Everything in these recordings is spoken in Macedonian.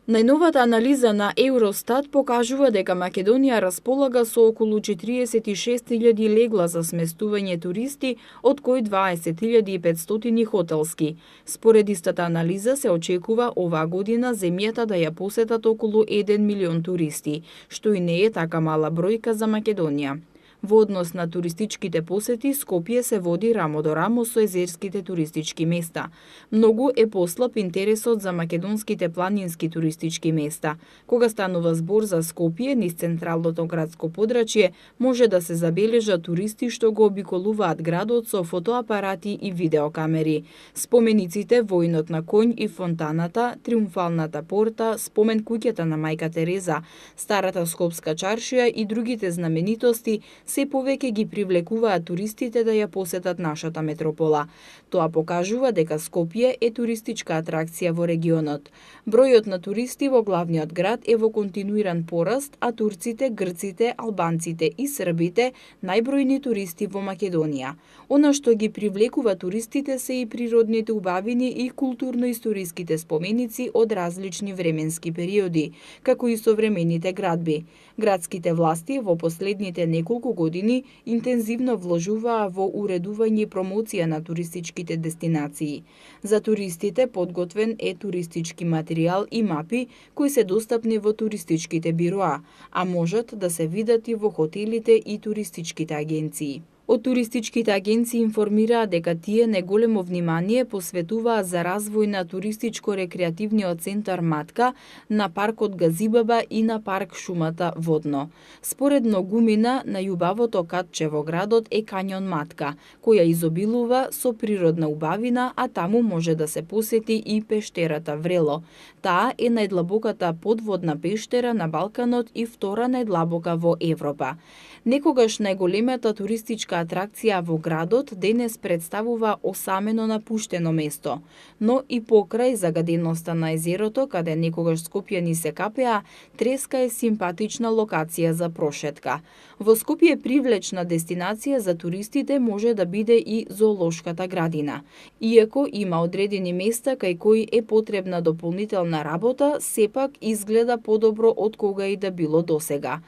Најновата анализа на Евростат покажува дека Македонија располага со околу 46.000 легла за сместување туристи, од кои 20.500 хотелски. Според истата анализа се очекува оваа година земјата да ја посетат околу 1 милион туристи, што и не е така мала бројка за Македонија. Во однос на туристичките посети, Скопје се води рамо до рамо со езерските туристички места. Многу е послаб интересот за македонските планински туристички места. Кога станува збор за Скопје, низ централното градско подрачје, може да се забележат туристи што го обиколуваат градот со фотоапарати и видеокамери. Спомениците Војнот на конј и фонтаната, Триумфалната порта, спомен куќата на Мајка Тереза, Старата Скопска чаршија и другите знаменитости се повеќе ги привлекуваат туристите да ја посетат нашата метропола. Тоа покажува дека Скопје е туристичка атракција во регионот. Бројот на туристи во главниот град е во континуиран пораст, а турците, грците, албанците и србите најбројни туристи во Македонија. Она што ги привлекува туристите се и природните убавини и културно-историските споменици од различни временски периоди, како и современите градби. Градските власти во последните неколку години интензивно вложуваа во уредување и промоција на туристичките дестинации. За туристите подготвен е туристички материјал и мапи кои се достапни во туристичките бироа, а можат да се видат и во хотелите и туристичките агенции. Од туристичките агенции информираа дека тие неголемо внимание посветуваа за развој на туристичко-рекреативниот центар Матка, на паркот Газибаба и на парк Шумата Водно. Според многумина, најубавото катче во градот е кањон Матка, која изобилува со природна убавина, а таму може да се посети и пештерата Врело. Таа е најдлабоката подводна пештера на Балканот и втора најдлабока во Европа. Некогаш најголемата туристичка атракција во градот денес представува осамено напуштено место, но и покрај загаденоста на езерото, каде некогаш скопјани се капеа, Треска е симпатична локација за прошетка. Во Скопје привлечна дестинација за туристите може да биде и зоолошката градина. Иако има одредени места кај кои е потребна дополнителна работа, сепак изгледа подобро од кога и да било досега.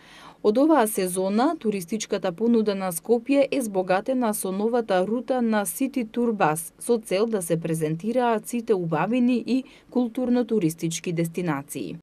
Од оваа сезона, туристичката понуда на Скопје е збогатена со новата рута на City Tour Bus, со цел да се презентираат сите убавини и културно-туристички дестинации.